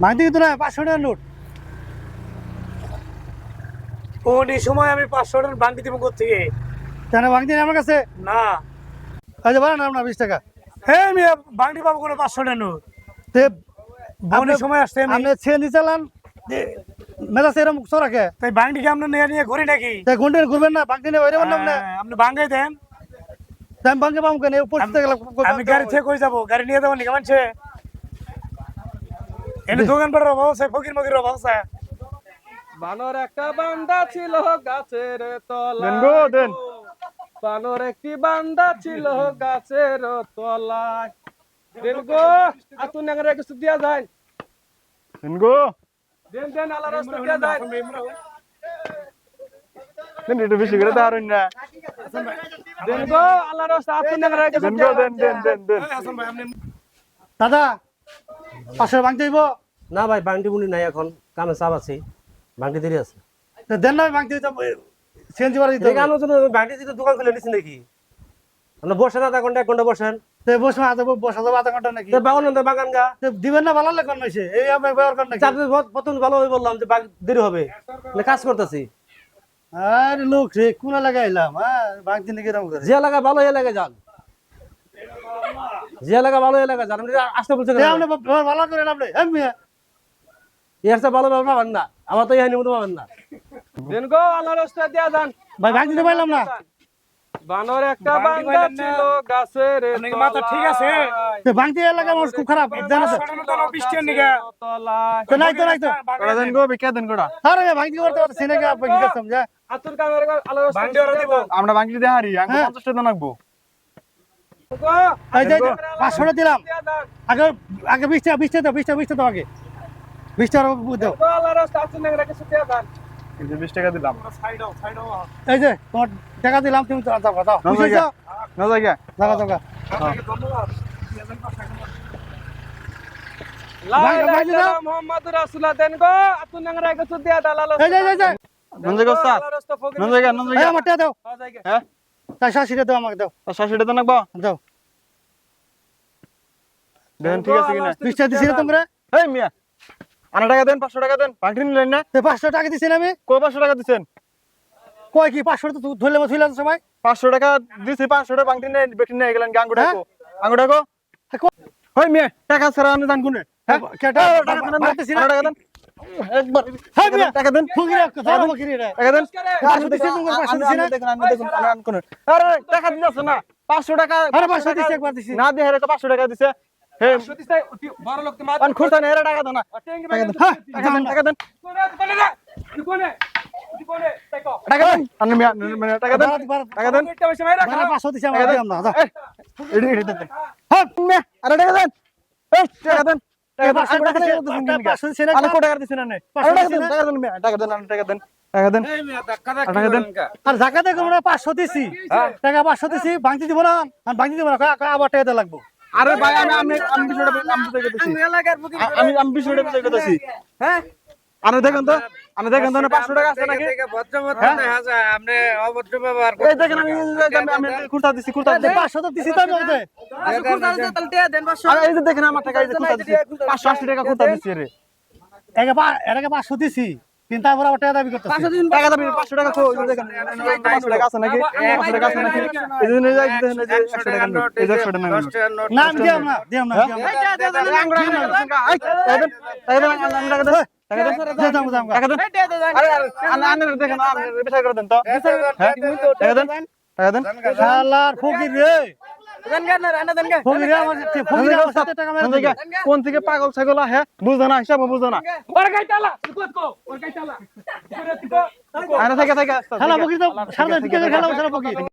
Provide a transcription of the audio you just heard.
ভাঙতে কিন্তু না 500 টাকার নোট। কোন সময় আমি 500 টাকার ভাঙতি দিব কোথেকে? কেন ভাঙতে নেই আমার কাছে? না আচ্ছা বাড়ান আপনার 20 টাকা। হ্যাঁ আমি ভাঙতি পাবো কোনো 500 টাকা নোট? তে বনি সময় আসছে আমি আপনি ছেড়ে চালান মেজাজ এরকম রাখে তাই ভাঙতি কি আমরা নিয়ে নিয়ে ঘুরি নাকি? তাই ঘন্টা ঘুরবেন না ভাঙতে নেই বাইরে বললাম না আপনি ভাঙাই দেন, তাই আমি ভাঙতে পাবো কেন পরিস্থিতি গেলাম আমি গাড়ি থেকে কই যাবো? গাড়ি নিয়ে যাবো নাকি মানছে? এনে দোকান পাড়ার অভাব আছে, ফকির মকির অভাব আছে। বানর একটা বান্দা ছিল গাছের দেন গো, তলায়। দেন। বানর একটি বান্দা ছিল গাছের তলায়। দেন গো, আতুন নাগরে কিছু দিয়া যায়। দেন গো, দেন দেন আল্লাহর রাস্তা দিয়া যায়। দেন একটু বেশি করে দাঁড়ান না। দেন গো, আল্লাহর রাস্তা আতুন নাগরে কিছু দেন গো, দিয়া দেন দেন দেন দেন। দাদা 500 ভাঙতে দিব? না ভাই বাংটি বুনি নাই এখন কামে চাপ আছে বাংটি দেরি আছে দেন না ভাঙতে দিতে সিএনজি বাড়ি দিতে দেখে আমরা তো বাংটি দিতে দোকান খুলে নিছি নাকি আমরা বসেন আধা ঘন্টা 1 ঘন্টা বসেন বসে বসা যাবো আধা ঘন্টা নাকি? বাগান বাগান গা দিবেন না ভালো লাগবে না এই আমি ব্যবহার করেন নাকি? চাপে প্রথম ভালো হয়ে বললাম যে দেরি হবে মানে কাজ করতেছি আরে লোক রে কোন এলাকায় এলাম হ্যাঁ ভাঙতে নাকি এরকম করে যে এলাকা ভালো এলাকা যান যে এলাকা ভালো এলাকা যান আপনি আসতে বলছেন এই আপনি ভালো করে নাম রে হ্যাঁ মিয়া এর চেয়ে ভালো ব্যবহার পাবেন না আমার তো এই মতো পাবেন না দেন গো, আল্লাহর রাস্তা দিয়া যান। ভাই ভাঙতে পারলাম না বানর একটা বান্দা ছিল গাছের আপনার কি মাথা ঠিক আছে? ভাঙতে এলাকা আমার খুব খারাপ জানো তো? বৃষ্টির নিগা তলায়। তো নাই তো নাই তো ওরা দেন গো, বিক্রি দেন গোটা। আরে ভাঙতে করতে পারছি নাকি আপনি কি করতাম যা আতুন কামের আল্লাহর রাস্তা ভাঙতি ওরা দিব। আমরা বাংলি দিয়ে হারি, আঙ্কু হ্যাঁ। 50 টাকা নাকবো। এই যে 500 টাকা দিলাম দিয়া যান। আগে আগে 20 টাকা 20 টাকা দাও 20 টাকা 20 টাকা দাও আগে 20 টাকা দাও গো, আল্লাহর রাস্তা আতুন নাগরে কিছু দিয়া যান। এই যে 20 টাকা দিলাম। সাইডও সাইডও এই যে তোমার টাকা দিলাম তুমি তো দাও দাও না বুঝছো জায়গা, না জায়গা। দাও দাও আপনাকে ধন্যবাদ। লা ভাই, ইলাহা ভাই, ইল্লাল্লাহ মুহাম্মাদুর রাসূলুল্লাহ। দেন গো, আতুন নাগরে কিছু দিয়া দাও আল্লাহর এই যে এই যে কোন জায়গা ওস্তাদ? আল্লাহর রাস্তা ফকির কোন জায়গা, কোন এই জায়গা? আমার টাকা দাও পাওয়া যায় গে। হ্যাঁ? তাই 60 টাকা দাও আমাকে দাও 60 টাকা নাকবো? দাও দেন ঠিক আছে কিনা? 20 টাকা দিছি না তোমরা এই মিয়া, আনা টাকা দেন, 500 টাকা দেন। বাংলি নিলেন না? 500 টাকা দিছি না আমি কয় 500 টাকা দিছেন? কয় কি 500 তো ধরলে ধুইলা সবাই 500 টাকা দিছি, 500 টাকা বাংলি নিয়ে বেটি নিয়ে গেলেন কি আঙ্গুটা হ্যাঁ? কো? আঙ্গুটা কো? ওই মিয়া, টাকা ছাড়া আমি জান কোনে? হ্যাঁ? কেটা টাকা দেন, মারতেছি না। টাকা দেন। একবার হ্যাঁ মিয়া টাকা দেন। ফকিরে ধরো ফকিরে রে টাকা দেন। 500 দিছি তুমি 500 দিছি না দেখুন, আমি দেখুন, আমি কোনে? আরে টাকা দিতেছ না? 500 টাকা। আরে 500 দিছি একবার দিছি না দিয়ে হেরে তো 500 টাকা দিছে। হে, সত্যি বড় লোক তো মার আন খুরতা না, হেরে টাকা দাও না। টেঙ্গি টাকা দেন। হ্যাঁ, টাকা দেন, টাকা দেন। কোনে না কোনে কোনে তাইকো টাকা দেন। আন মিয়া, মানে টাকা দেন। টাকা দেন। এটা বসে মাইরা খা 500 দিছি আমাকে দিলাম না দাও এই, এডি দেন। হ্যাঁ, মিয়া, আরে টাকা দেন। এই, টাকা দেন। টাকা দেন। 500 টাকা দিছি 500 দিছি না আরে কত টাকা দিছেন আপনি? আরে টাকা দেন, টাকা দেন মিয়া, টাকা দেন, আন টাকা দেন। টাকা দেন। এই মিয়া ধাক্কা ধাক্কি টাকা দেন। করেন কা? আর জায়গা দেখো আমরা 500 দিছি টাকা 500 দিছি ভাঙতে দিব না আর ভাঙতে দিব না আবার টাকা দেওয়া লাগবে আরে ভাই, আমি বিষয়টা বুঝাই দিতেছি। আমি বিষয়টা বুঝাই দিতেছি। হ্যাঁ আপনি দেখেন তো, আপনি দেখেন তো, 500 টাকা আছে নাকি? ভদ্র ভদ্র হ্যাঁ? দেখা যায় আপনি অভদ্র ব্যবহার এই দেখেন, আমি কুর্তা দিছি, কুর্তা দিছি। 500 তো দিছি তো আমি ওতে আরে এই যে দেখেন আমার টাকা, এই যে কুর্তা দিছি, 580 টাকা কুর্তা দিছি রে। এটাকে 500 দিছি কিন্তু তারপর আবার টাকা দাবি করতেছি টাকা দাবি 500 টাকা কো, এই যে দেখেন 500 টাকা আছে নাকি? 500 টাকা আছে নাকি? এই যে এই যে দেখেন, এই যে 100 টাকা নোট, এই যে 100 টাকা নোট। না আমি দিলাম না দিলাম না দিলাম না টাকা দেন, টাকা দেন, টাকা দেন, টাকা দেন। টাকা দেন। আরে আনে দেখেন, বিচার করে দেন তো। হ্যাঁ? টাকা দেন, টাকা দেন। শালার ফকির রে ফকির রে আমার ফকির আমার সাথে টাকা মেরে দিবে। কোন থেকে পাগল ছাগল হ্যাঁ বুঝো না, হিসাব বুঝো না। ওর গাইতালা কো ওর গাইতালা আরে থেকে শালা ফকির তো সারা দিন খেলা ফকির